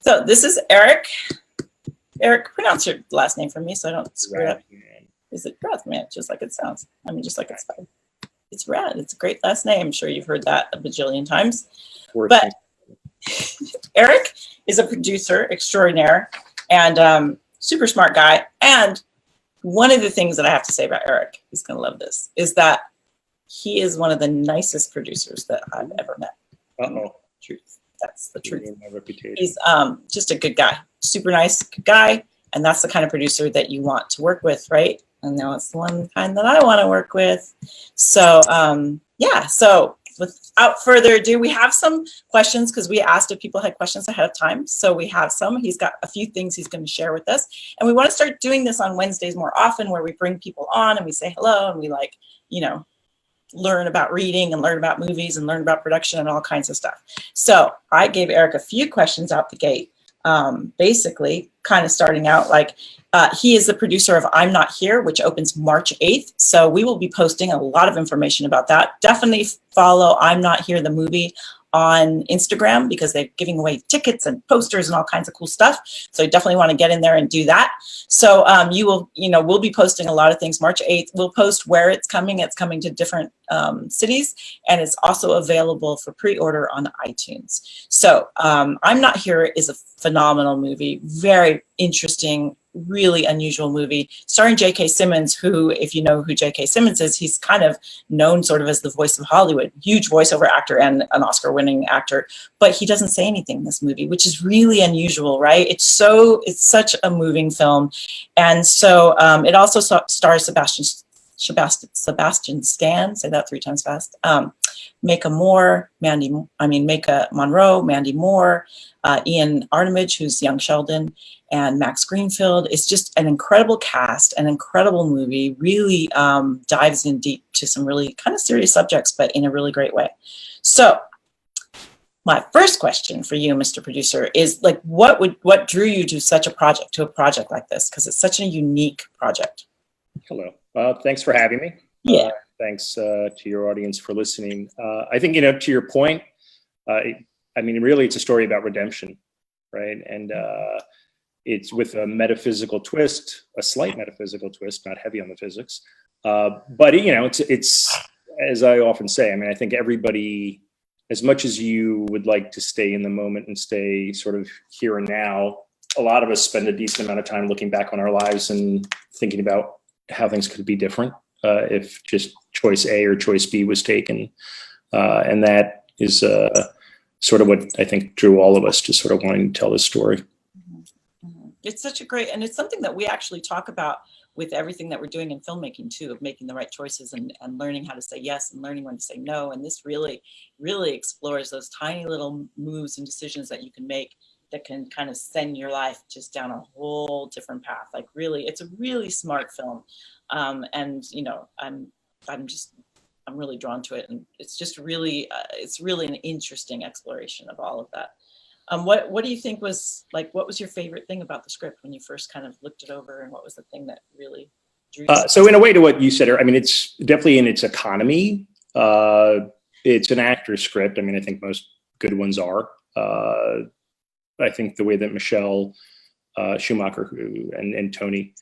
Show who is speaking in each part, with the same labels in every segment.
Speaker 1: So this is Eric. Eric, pronounce your last name for me so I don't screw it up. Is it Radzan? Just like it sounds. I mean, just like it's spelled. It's Rad. It's a great last name. I'm sure you've heard that a bajillion times. But Eric is a producer extraordinaire and super smart guy. And one of the things that I have to say about Eric, he's going to love this, is that he is one of the nicest producers that I've ever met.
Speaker 2: Uh-oh.
Speaker 1: Truth. That's the truth.
Speaker 2: My reputation.
Speaker 1: He's just a good guy, super nice good guy. And that's the kind of producer that you want to work with, right? And now it's the one kind that I want to work with. So, yeah. So without further ado, we have some questions because we asked if people had questions ahead of time. So we have some. He's got a few things he's going to share with us. And we want to start doing this on Wednesdays more often, where we bring people on and we say hello and we learn about reading and learn about movies and learn about production and all kinds of stuff. So I gave Eric a few questions out the gate. Basically kind of starting out like he is the producer of I'm Not Here, which opens March 8th. So we will be posting a lot of information about that. Definitely follow I'm Not Here, the movie, on Instagram because they're giving away tickets and posters and all kinds of cool stuff. So you definitely want to get in there and do that. So we'll be posting a lot of things. March 8th, we'll post where it's coming. It's coming to different cities, and it's also available for pre-order on iTunes. So I'm Not Here is a phenomenal movie, very interesting, really unusual movie starring J.K. Simmons, who, if you know who J.K. Simmons is, he's kind of known sort of as the voice of Hollywood, huge voiceover actor and an Oscar-winning actor, but he doesn't say anything in this movie, which is really unusual, right? It's such a moving film. And so it also stars Sebastian Stan, say that 3 times fast, Micah Monroe, Mandy Moore, Ian Armitage, who's young Sheldon, and Max Greenfield. It's just an incredible cast, an incredible movie, really dives in deep to some really kind of serious subjects, but in a really great way. So my first question for you, Mr. Producer, is like, what drew you to a project like this? Because it's such a unique project.
Speaker 2: Hello. Thanks for having me.
Speaker 1: Yeah.
Speaker 2: Thanks to your audience for listening. I think, to your point, really it's a story about redemption, right? And it's with a metaphysical twist, a slight metaphysical twist, not heavy on the physics. But it's as I often say, I think everybody, as much as you would like to stay in the moment and stay sort of here and now, a lot of us spend a decent amount of time looking back on our lives and thinking about how things could be different if just choice A or choice B was taken. And that is sort of what I think drew all of us to sort of wanting to tell this story.
Speaker 1: It's such a great, and it's something that we actually talk about with everything that we're doing in filmmaking too, of making the right choices and learning how to say yes and learning when to say no. And this really, really explores those tiny little moves and decisions that you can make that can kind of send your life just down a whole different path. Like really, it's a really smart film. And I'm really drawn to it. And it's just really, it's really an interesting exploration of all of that. What do you think was what was your favorite thing about the script when you first kind of looked it over, and what was the thing that really drew you?
Speaker 2: So in a way to what you said, it's definitely in its economy. It's an actor's script. I think most good ones are. I think the way that Michelle Schumacher and Tony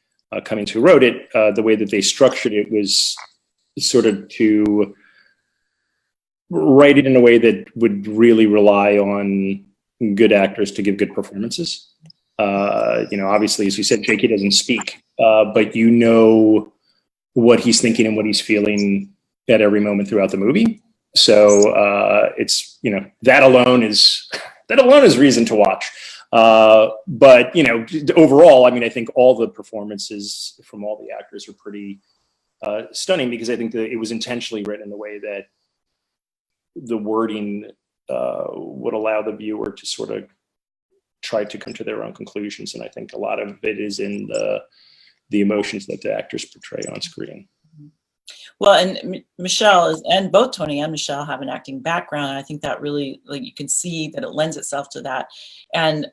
Speaker 2: Cummings, who wrote it, the way that they structured it was sort of to write it in a way that would really rely on good actors to give good performances. Obviously, as we said, J.K. doesn't speak, but what he's thinking and what he's feeling at every moment throughout the movie. So it's that alone is reason to watch. But overall, I think all the performances from all the actors are pretty stunning, because I think that it was intentionally written in the way that the wording would allow the viewer to sort of try to come to their own conclusions. And I think a lot of it is in the emotions that the actors portray on screen.
Speaker 1: Well, and Michelle and both Tony and Michelle have an acting background. And I think that really, you can see that it lends itself to that. And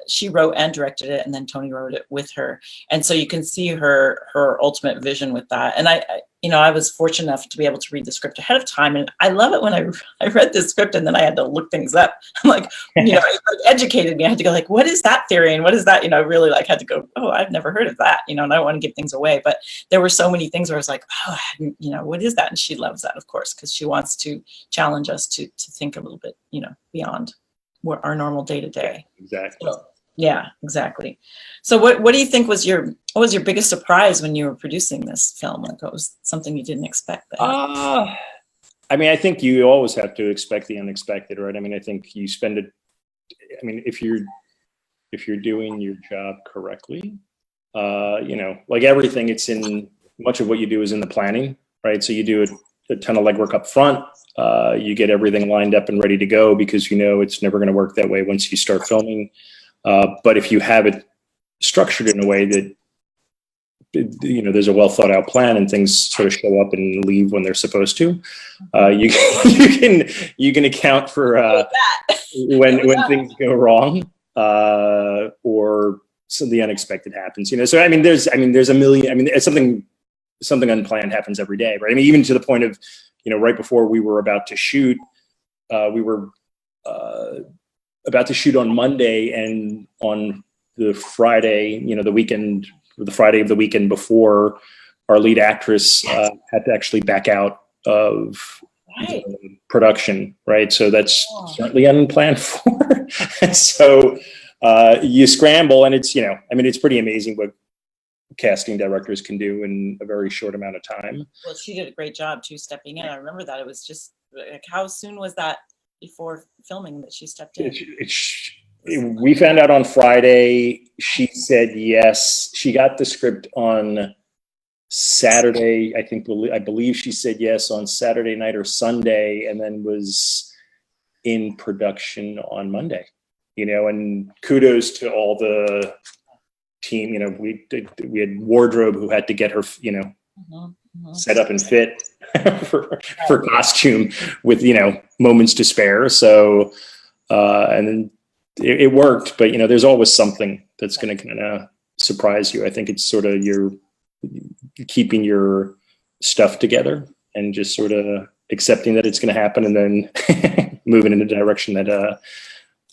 Speaker 1: she wrote and directed it, and then Tony wrote it with her. And so you can see her ultimate vision with that. And I was fortunate enough to be able to read the script ahead of time. And I love it when I read the script and then I had to look things up. I'm like, it like educated me. I had to go like, what is that theory? And what is that? I really like had to go, oh, I've never heard of that, and I don't want to give things away. But there were so many things where I was like, oh, I hadn't, what is that? And she loves that, of course, because she wants to challenge us to think a little bit, beyond our normal day to day.
Speaker 2: Exactly.
Speaker 1: So, yeah, exactly. So what do you think was your biggest surprise when you were producing this film? Like, what was something you didn't expect?
Speaker 2: I mean, I think you always have to expect the unexpected, right? I mean, I think you spend it. I mean, if you're doing your job correctly, like everything, it's in much of what you do is in the planning, right? So you do a ton of legwork up front. You get everything lined up and ready to go because it's never going to work that way once you start filming. But if you have it structured in a way that, there's a well thought out plan and things sort of show up and leave when they're supposed to, you can account for when things go wrong or the unexpected happens. So I mean, there's a million. I mean, it's something unplanned happens every day, right? I mean, even to the point of right before we were about to shoot, we were about to shoot on Monday, and on the Friday, the weekend, the Friday of the weekend before, our lead actress had to actually back out of production, right? So that's certainly unplanned for. So you scramble, and it's it's pretty amazing what casting directors can do in a very short amount of time.
Speaker 1: Well, she did a great job too, stepping in. I remember that. It was just like, how soon was that before filming that she stepped in?
Speaker 2: We found out on Friday. She said yes. She got the script on Saturday. I believe she said yes on Saturday night or Sunday, and then was in production on Monday. And kudos to all the team. We had wardrobe who had to get her, set up and fit for costume with moments to spare. So and then it worked, but there's always something that's going to kind of surprise you. I think it's sort of you're keeping your stuff together and just sort of accepting that it's going to happen, and then moving in a direction that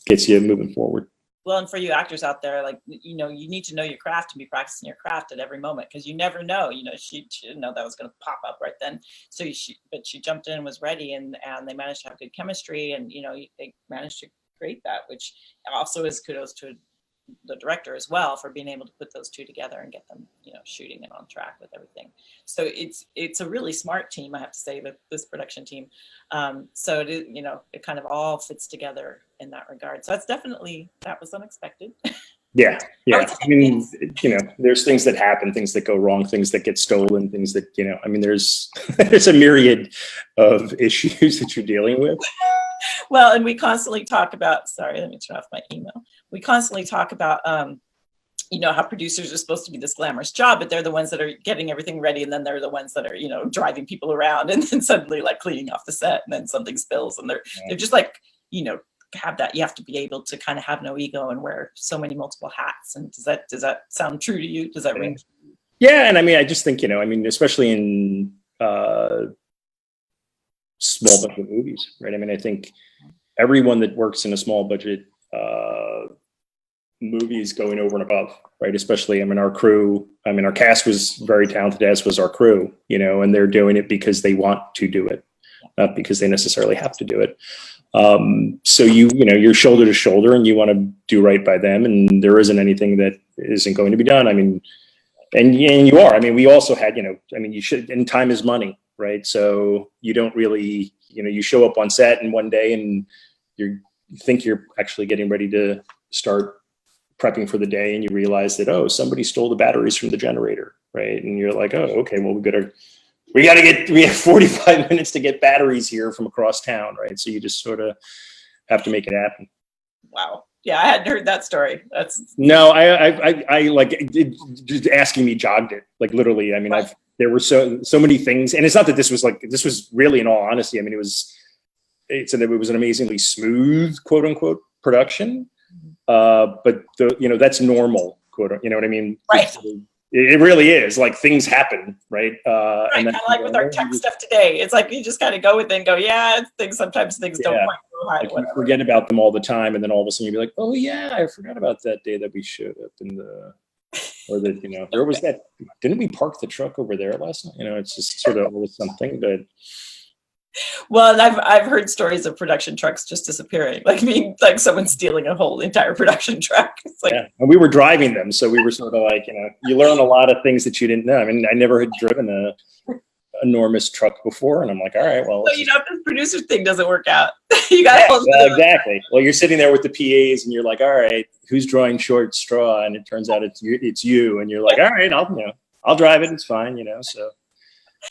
Speaker 2: gets you moving forward.
Speaker 1: Well, and for you actors out there, like, you need to know your craft and be practicing your craft at every moment, because you never know. She didn't know that was going to pop up right then. So but she jumped in and was ready, and they managed to have good chemistry, and they managed to create that, which also is kudos to the director as well for being able to put those two together and get them shooting and on track with everything. So it's a really smart team, I have to say, this production team. So it kind of all fits together in that regard. So that was unexpected.
Speaker 2: Yeah. I mean, there's things that happen, things that go wrong, things that get stolen, things that I mean, there's a myriad of issues that you're dealing with.
Speaker 1: Well, and we constantly talk about, sorry, let me turn off my email. We constantly talk about, how producers are supposed to be this glamorous job, but they're the ones that are getting everything ready. And then they're the ones that are, driving people around, and then suddenly like cleaning off the set, and then something spills, and they're just like, have that. You have to be able to kind of have no ego and wear so many multiple hats. And does that sound true to you? Does that ring?
Speaker 2: Yeah. And I mean, I just think, especially in, small budget movies, right? I mean, I think everyone that works in a small budget movie is going over and above, right? Especially, our cast was very talented, as was our crew, and they're doing it because they want to do it, not because they necessarily have to do it. So you're shoulder to shoulder, and you want to do right by them, and there isn't anything that isn't going to be done. I mean, and you are. I mean, we also had, you should, and time is money, right? So you don't really, you show up on set and one day and you think you're actually getting ready to start prepping for the day, and you realize that, somebody stole the batteries from the generator, right? And you're like, okay, well, we have 45 minutes to get batteries here from across town, right? So you just sort of have to make it happen.
Speaker 1: Wow. Yeah, I hadn't heard that story.
Speaker 2: No, I like just asking me jogged it, like literally. I mean, there were so many things, and it's not that this was really, in all honesty, I mean, it was an amazingly smooth, quote unquote, production. But that's normal, quote, you know what I mean?
Speaker 1: Right.
Speaker 2: It really is. Like, things happen, right?
Speaker 1: Right, kind of like with our tech stuff today. It's like you just kind of go with it and go, yeah, sometimes things don't quite go high.
Speaker 2: Like, you forget about them all the time, and then all of a sudden you'll be like, oh yeah, I forgot about that day that we showed up in the, or that, where was that? Didn't we park the truck over there last night? It's just sort of always something. But
Speaker 1: well, and I've heard stories of production trucks just disappearing, like someone stealing a whole entire production truck. It's like,
Speaker 2: yeah, and we were driving them, so we were sort of like, you learn a lot of things that you didn't know. I mean, I never had driven a enormous truck before, and I'm like, all right, well,
Speaker 1: so if the producer thing doesn't work out, you got
Speaker 2: exactly. Well, you're sitting there with the PAs, and you're like, all right, who's drawing short straw? And it turns out it's you, and you're like, all right, I'll drive it. It's fine, So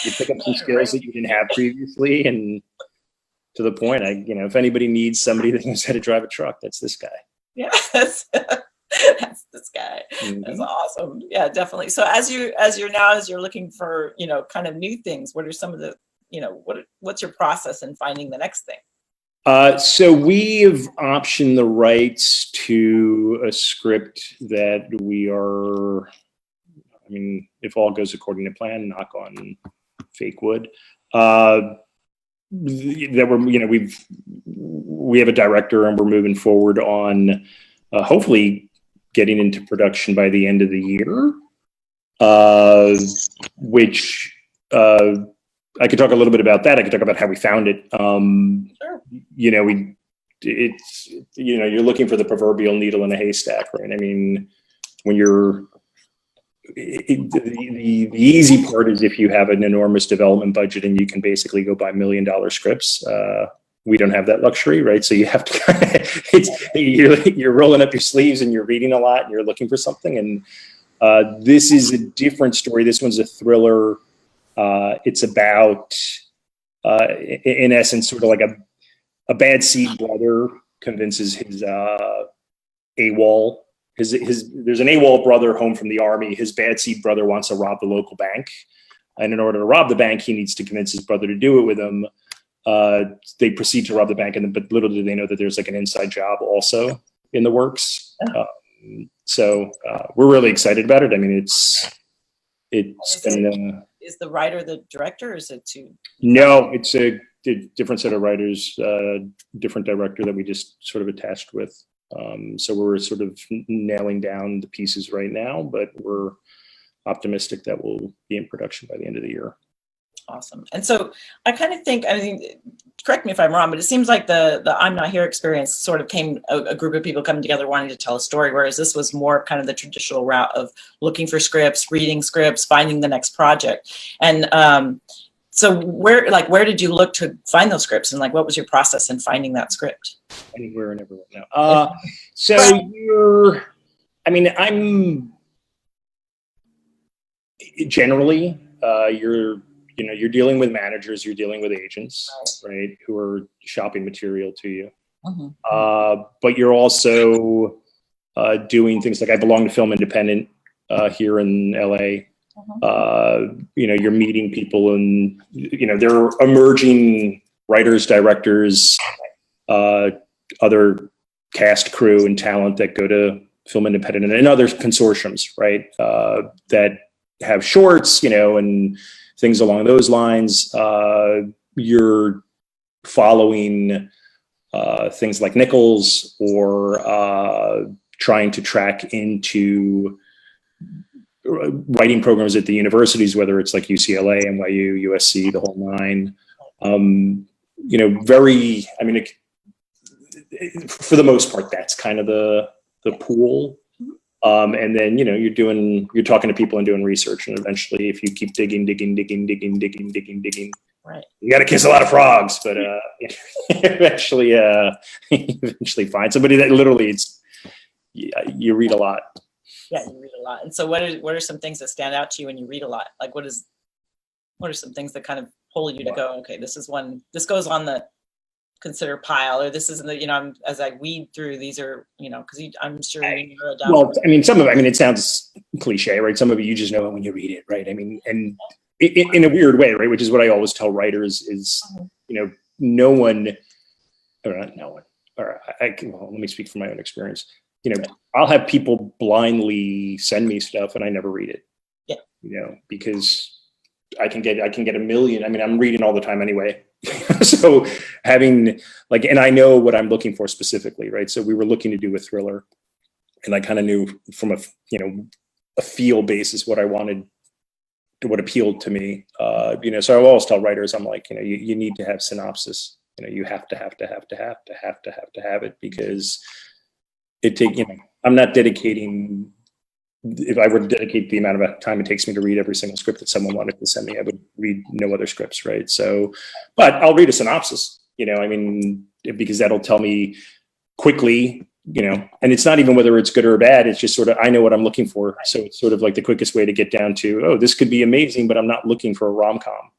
Speaker 2: you pick up some skills that you didn't have previously, and to the point, if anybody needs somebody that knows how to drive a truck, that's this guy.
Speaker 1: Yeah, that's this guy. Mm-hmm. That's awesome. Yeah, definitely. So as you're looking for, kind of new things, what are some of the, what's your process in finding the next thing?
Speaker 2: So we have optioned the rights to a script that we are, if all goes according to plan, knock on fake wood, that we have a director, and we're moving forward on hopefully getting into production by the end of the year, which I could talk a little bit about that. I could talk about how we found it.
Speaker 1: Sure.
Speaker 2: You're looking for the proverbial needle in a haystack, right? When you're the easy part is if you have an enormous development budget and you can basically go buy $1 million scripts. We don't have that luxury, right? So you have to you're rolling up your sleeves and you're reading a lot and you're looking for something. And this is a different story. This one's a thriller. It's about, in essence, sort of like a bad seed brother convinces his AWOL. There's an AWOL brother home from the army. His bad seed brother wants to rob the local bank. And in order to rob the bank, he needs to convince his brother to do it with him. They proceed to rob the bank, but little do they know that there's like an inside job also in the works. So we're really excited about it. It's been...
Speaker 1: Is the writer the director, or is it two?
Speaker 2: No, it's a different set of writers, different director that we just sort of attached with. So we're sort of nailing down the pieces right now, but we're optimistic that we'll be in production by the end of the year.
Speaker 1: Awesome. And so I kind of think, correct me if I'm wrong, but it seems like the I'm Not Here experience sort of came a group of people coming together wanting to tell a story, whereas this was more kind of the traditional route of looking for scripts, reading scripts, finding the next project. And so where did you look to find those scripts, and what was your process in finding that script?
Speaker 2: Anywhere and everywhere now. So I'm generally, you're dealing with managers, you're dealing with agents, right, who are shopping material to you. Mm-hmm. But you're also doing things like, I belong to Film Independent here in LA. Mm-hmm. You're meeting people, and there are emerging writers, directors, other cast, crew, and talent that go to Film Independent and other consortiums, right, that have shorts, and things along those lines. You're following things like Nichols, or trying to track into writing programs at the universities, whether it's like UCLA, NYU, USC, the whole nine. For the most part, that's kind of the pool. And then, you're talking to people and doing research, and eventually if you keep digging,
Speaker 1: right,
Speaker 2: you got to kiss a lot of frogs, but eventually find somebody that literally you read a lot.
Speaker 1: Yeah, you read a lot. And so what are some things that stand out to you when you read a lot? Like what are some things that kind of pull you to go, okay, this goes on the consider pile, or this isn't the, as I weed through, these are, because I'm sure you narrow down.
Speaker 2: Well, some of it, it sounds cliche, right? Some of it you just know it when you read it, right? And in a weird way, right? Which is what I always tell writers is, no one, or not no one, or let me speak from my own experience. I'll have people blindly send me stuff and I never read it. because I can get a million. I mean, I'm reading all the time anyway. So having and I know what I'm looking for specifically, right? So we were looking to do a thriller, and I kind of knew from a feel basis what I wanted, what appealed to me. So I always tell writers, I'm like, you need to have synopsis. You have to have it, because I'm not dedicating. If I were to dedicate the amount of time it takes me to read every single script that someone wanted to send me, I would read no other scripts, right? So, but I'll read a synopsis, because that'll tell me quickly, and it's not even whether it's good or bad. It's just sort of, I know what I'm looking for. So it's sort of like the quickest way to get down to, oh, this could be amazing, but I'm not looking for a rom-com,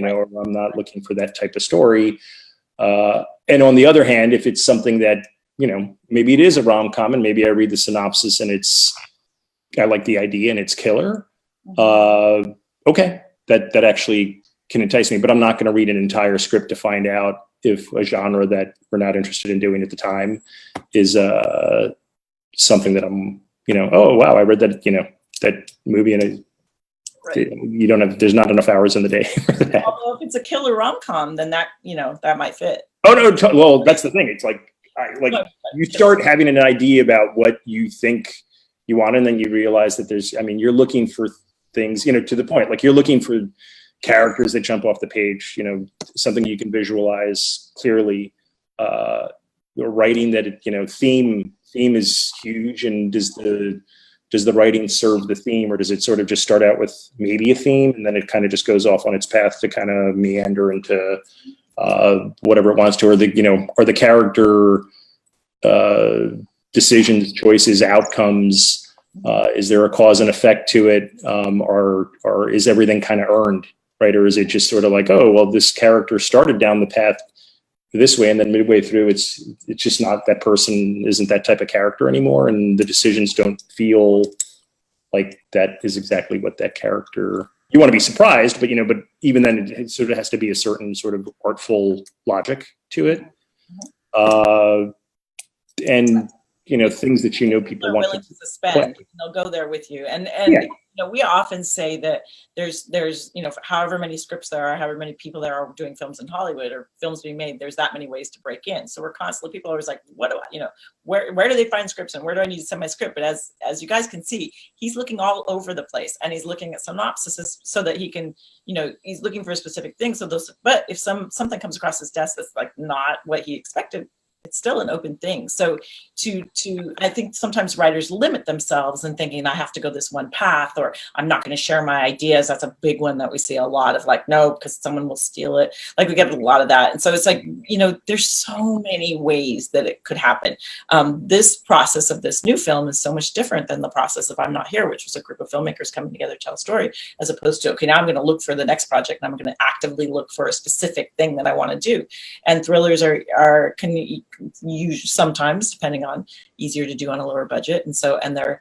Speaker 2: or I'm not looking for that type of story. And on the other hand, if it's something that, maybe it is a rom-com, and maybe I read the synopsis and I like the idea and it's killer. Okay, that actually can entice me, but I'm not going to read an entire script to find out if a genre that we're not interested in doing at the time is something that I'm, oh wow, I read that, that movie, and there's not enough hours in the day for that.
Speaker 1: Although if it's a killer rom-com, then that, that might fit.
Speaker 2: Oh no, well, that's the thing. It's you start having an idea about what you think you want, and then you realize that you're looking for things, to the point, you're looking for characters that jump off the page, something you can visualize clearly, writing that, theme is huge. And does the writing serve the theme, or does it sort of just start out with maybe a theme, and then it kind of just goes off on its path to kind of meander into whatever it wants to, or the character decisions, choices, outcomes, is there a cause and effect to it, or is everything kind of earned, right? Or is it just sort of like, oh well, this character started down the path this way, and then midway through it's just not, that person isn't that type of character anymore, and the decisions don't feel like that is exactly what that character. You want to be surprised, but but even then it sort of has to be a certain sort of artful logic to it, and things that people want
Speaker 1: willing to suspend. They'll go there with you, and we often say that there's however many scripts there are, however many people there are doing films in Hollywood or films being made, there's that many ways to break in. So we're constantly, people are always like, what do I, where do they find scripts, and where do I need to send my script? But as you guys can see, he's looking all over the place, and he's looking at synopsises so that he can, he's looking for a specific thing. So but if something comes across his desk that's not what he expected, it's still an open thing. So I think sometimes writers limit themselves and thinking, I have to go this one path, or I'm not going to share my ideas. That's a big one that we see a lot of, no, because someone will steal it. We get a lot of that. And so it's there's so many ways that it could happen. This process of this new film is so much different than the process of I'm Not Here, which was a group of filmmakers coming together to tell a story, as opposed to, okay, now I'm going to look for the next project, and I'm going to actively look for a specific thing that I want to do. And thrillers can sometimes, depending on, easier to do on a lower budget, and they're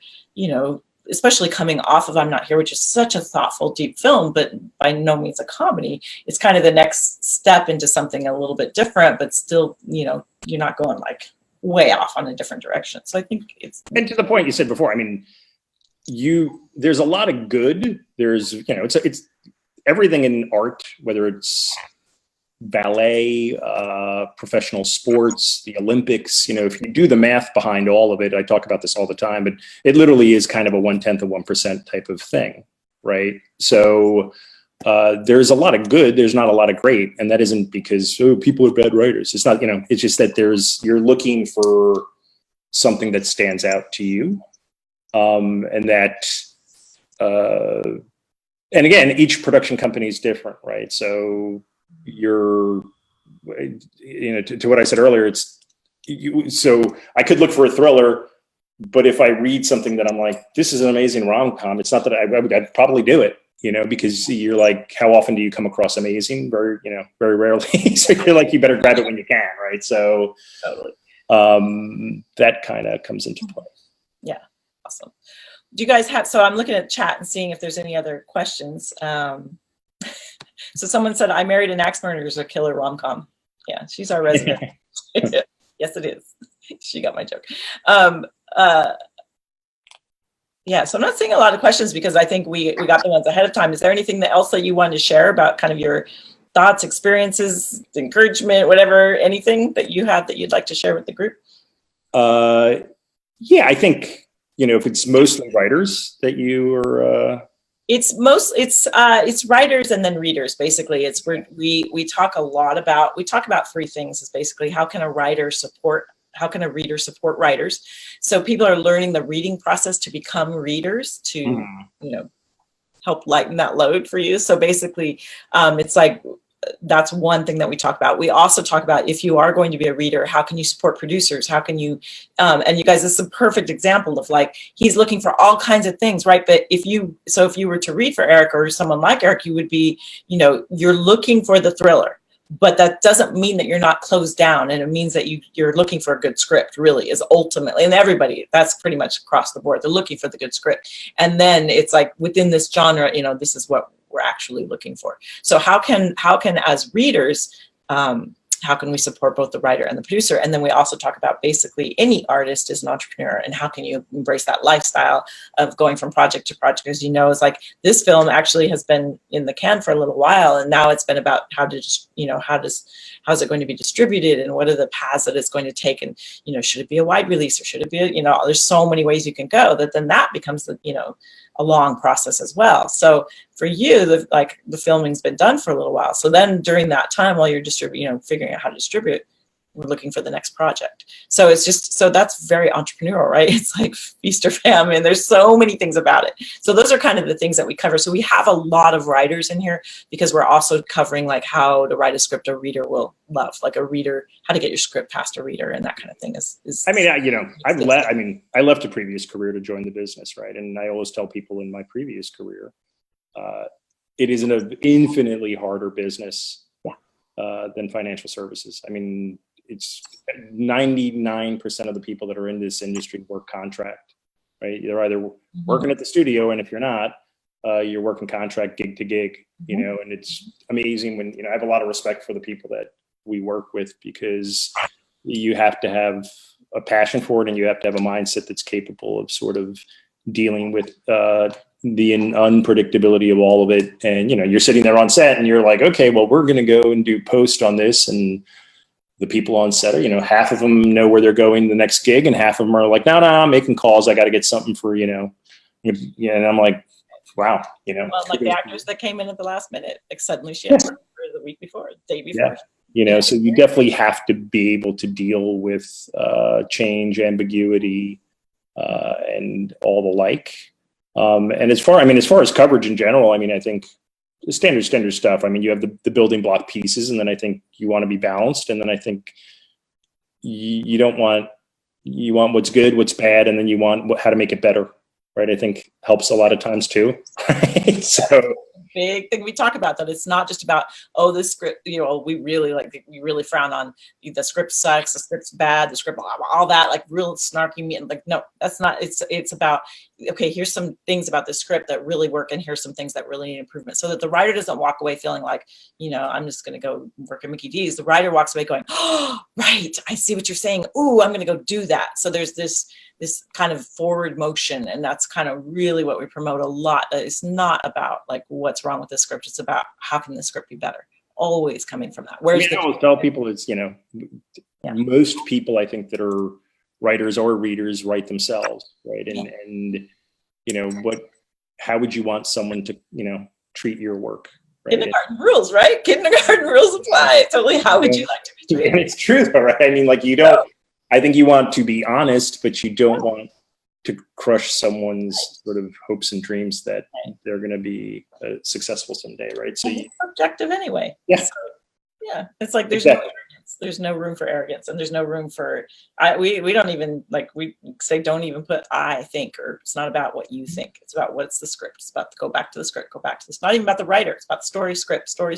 Speaker 1: especially coming off of I'm Not Here, which is such a thoughtful, deep film, but by no means a comedy. It's kind of the next step into something a little bit different, but still, you're not going way off on a different direction. So I think
Speaker 2: and to the point you said before, there's a lot of good. There's it's everything in art, whether it's ballet, professional sports, the Olympics, if you do the math behind all of it, I talk about this all the time, but it literally is kind of a 1/10 of 1% type of thing, right? So there's a lot of good, there's not a lot of great, and that isn't because people are bad writers. It's not, it's just that you're looking for something that stands out to you, and that and again, each production company is different, right? So to what I said earlier, so I could look for a thriller, but if I read something that I'm like, this is an amazing rom-com, it's not that I'd probably do it, because you're like, how often do you come across amazing? Very rarely. So you're like, you better grab it when you can, right? So
Speaker 1: totally.
Speaker 2: That kind of comes into play.
Speaker 1: Yeah, awesome. Do you guys have, so I'm looking at chat and seeing if there's any other questions. So someone said, I Married an Axe Murderer is a killer rom-com. Yeah, she's our resident. Yes, it is. She got my joke. Yeah, so I'm not seeing a lot of questions because I think we got the ones ahead of time. Is there anything else that you wanted to share about kind of your thoughts, experiences, encouragement, whatever, anything that you have that you'd like to share with the group?
Speaker 2: Yeah, I think, if it's mostly writers that you are,
Speaker 1: It's writers and then readers. Basically, it's where we talk about three things. Is basically how can a reader support writers? So people are learning the reading process to become readers to help lighten that load for you. So basically, it's like that's one thing that we talk about. We also talk about if you are going to be a reader, how can you support producers? How can you, and you guys, this is a perfect example of like, he's looking for all kinds of things, right? But if you were to read for Eric or someone like Eric, you would be, you're looking for the thriller, but that doesn't mean that you're not closed down. And it means that you're looking for a good script really is ultimately, and everybody, that's pretty much across the board. They're looking for the good script. And then it's like within this genre, this is what we're actually looking for. So how can as readers, how can we support both the writer and the producer? And then we also talk about basically any artist is an entrepreneur and how can you embrace that lifestyle of going from project to project. As it's like this film actually has been in the can for a little while, and now it's been about how's it going to be distributed and what are the paths that it's going to take, and should it be a wide release or should it be there's so many ways you can go that becomes a long process as well. So for you, the filming's been done for a little while. So then during that time, while you're figuring out how to distribute, we're looking for the next project. So it's so that's very entrepreneurial, right? It's like feast or famine. There's so many things about it. So those are kind of the things that we cover. So we have a lot of writers in here because we're also covering like how to write a script a reader will love, like a reader, how to get your script past a reader and that kind of thing is
Speaker 2: I left a previous career to join the business, right? And I always tell people in my previous career, it is an infinitely harder business than financial services. I mean, it's 99% of the people that are in this industry work contract, right? They're either working at the studio, and if you're not, you're working contract gig to gig, and it's amazing when, I have a lot of respect for the people that we work with because you have to have a passion for it and you have to have a mindset that's capable of sort of dealing with the unpredictability of all of it. And, you're sitting there on set and you're like, okay, well, we're going to go and do post on this. And the people on set are, half of them know where they're going the next gig and half of them are like, no, I'm making calls. I got to get something for, and I'm like, wow, Well,
Speaker 1: like the actors that came in at the last minute, like suddenly she had work for the week before, the day before.
Speaker 2: Yeah. So you definitely have to be able to deal with change, ambiguity, and all the like. And as far as coverage in general, I think the standard stuff. You have the building block pieces, and then I think you want to be balanced, and then I think you want what's good, what's bad, and then you want how to make it better, right? I think helps a lot of times too. Right? So
Speaker 1: big thing we talk about that it's not just about this script, we really frown on the script sucks, the script's bad, the script all that like real snarky and like no, that's not. It's about okay, here's some things about the script that really work and here's some things that really need improvement, so that the writer doesn't walk away feeling like I'm just going to go work at Mickey D's. The writer walks away going, oh right, I see what you're saying, ooh, I'm going to go do that. So there's this kind of forward motion, and that's kind of really what we promote a lot. It's not about like what's wrong with the script, it's about how can the script be better, always coming from that.
Speaker 2: Where's I always tell people it's most people I think that are writers or readers write themselves, right? And how would you want someone to treat your work, right?
Speaker 1: Kindergarten rules, right? Kindergarten rules apply. Totally. How would you like to be treated?
Speaker 2: And it's true though, right? You don't I think you want to be honest, but you don't want to crush someone's sort of hopes and dreams that they're going to be successable someday, right? So
Speaker 1: it's subjective anyway.
Speaker 2: Yeah.
Speaker 1: So, yeah. It's like there's no arrogance. There's no room for arrogance, and there's no room for we don't even we say don't even put I think, or it's not about what you think. It's about what's the script. It's about go back to the script, go back to this. Not even about the writer. It's about story, script, story,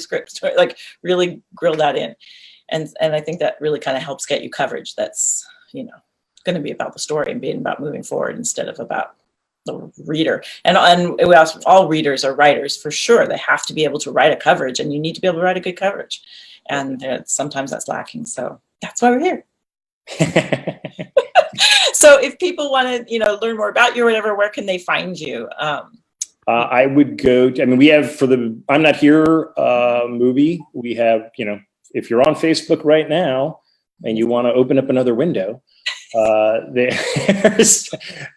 Speaker 1: like really grill that in. And I think that really kind of helps get you coverage that's, going to be about the story and being about moving forward instead of about the reader. And we also, all readers are writers for sure. They have to be able to write a coverage, and you need to be able to write a good coverage. And sometimes that's lacking. So that's why we're here. So if people want to, learn more about you or whatever, where can they find you?
Speaker 2: I would go to, I mean, we have for the I'm Not Here movie, we have, if you're on Facebook right now and you want to open up another window, there's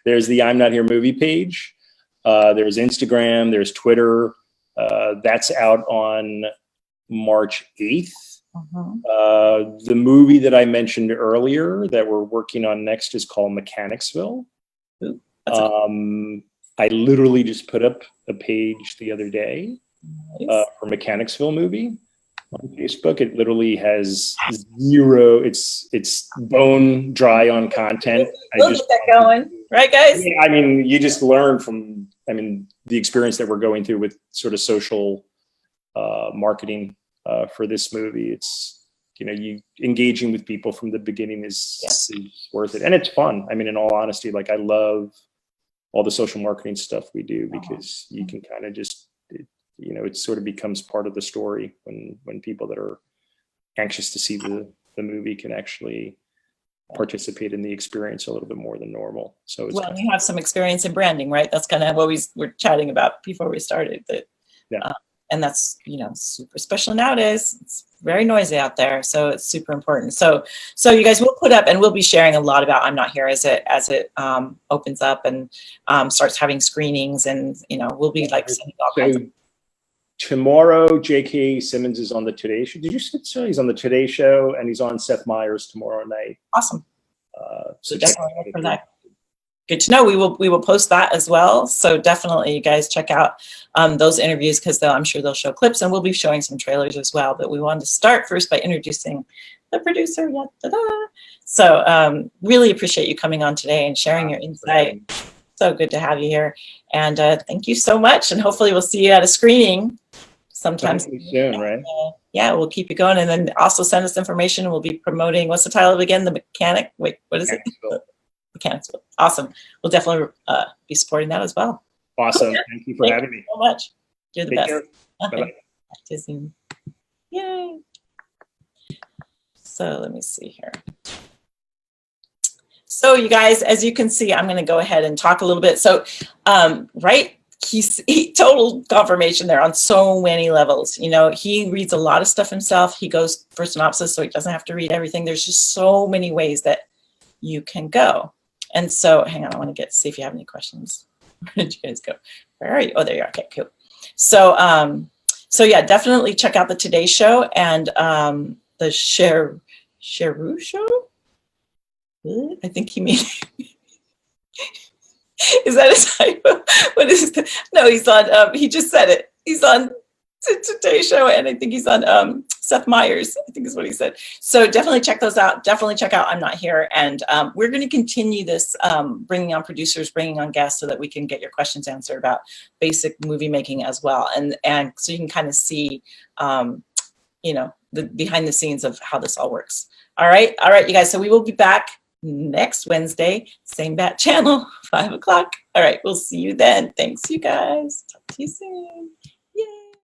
Speaker 2: the I'm Not Here movie page. There's Instagram, there's Twitter. That's out on March 8th. The movie that I mentioned earlier that we're working on next is called Mechanicsville. I literally just put up a page the other day for Mechanicsville movie on Facebook. It literally has zero. It's bone dry on content.
Speaker 1: We'll get that going, right, guys?
Speaker 2: I mean, you just learn from, the experience that we're going through with sort of social marketing for this movie. It's, you engaging with people from the beginning is worth it. And it's fun. In all honesty, like I love all the social marketing stuff we do because you can kind of just, it sort of becomes part of the story when people that are anxious to see the movie can actually participate in the experience a little bit more than normal. So it's
Speaker 1: you have some experience in branding, right? That's kind of what we were chatting about before we started. And that's, super, especially nowadays, it's very noisy out there. So it's super important. So you guys will put up, and we'll be sharing a lot about I'm Not Here as it opens up and starts having screenings, and, we'll be like sending all kinds of.
Speaker 2: Tomorrow, J.K. Simmons is on the Today Show. Did you say so? He's on the Today Show, and he's on Seth Meyers tomorrow night.
Speaker 1: Awesome. So definitely look for that. Good to know. We will post that as well. So definitely, you guys check out those interviews because I'm sure they'll show clips, and we'll be showing some trailers as well. But we wanted to start first by introducing the producer. So really appreciate you coming on today and sharing your insight. So good to have you here, and thank you so much. And hopefully, we'll see you at a screening sometime
Speaker 2: soon, right?
Speaker 1: We'll keep you going, and then also send us information. We'll be promoting. What's the title of it again? The Mechanic. Wait, what is it? Mechanicsville. Awesome. We'll definitely be supporting that as well.
Speaker 2: Awesome. Okay. Thank you for having me
Speaker 1: so much. You're the
Speaker 2: Take
Speaker 1: best.
Speaker 2: Care. Bye-bye.
Speaker 1: Back to Zoom. Yay. So let me see here. So you guys, as you can see, I'm going to go ahead and talk a little bit. So, right, he total confirmation there on so many levels. He reads a lot of stuff himself. He goes for synopsis, so he doesn't have to read everything. There's just so many ways that you can go. And so, hang on, I want to see if you have any questions. Where did you guys go? Where are you? Oh, there you are. Okay, cool. So, yeah, definitely check out the Today Show and the Cheru Show. I think he made. Is that a typo? What is it? No, he's on. He just said it. He's on Today Show, and I think he's on Seth Meyers, I think is what he said. So definitely check those out. Definitely check out I'm Not Here. And we're going to continue this, bringing on producers, bringing on guests so that we can get your questions answered about basic movie making as well. And so you can kind of see, the behind the scenes of how this all works. All right, you guys. So we will be back next Wednesday, same bat channel, 5 o'clock. All right, we'll see you then. Thanks, you guys. Talk to you soon.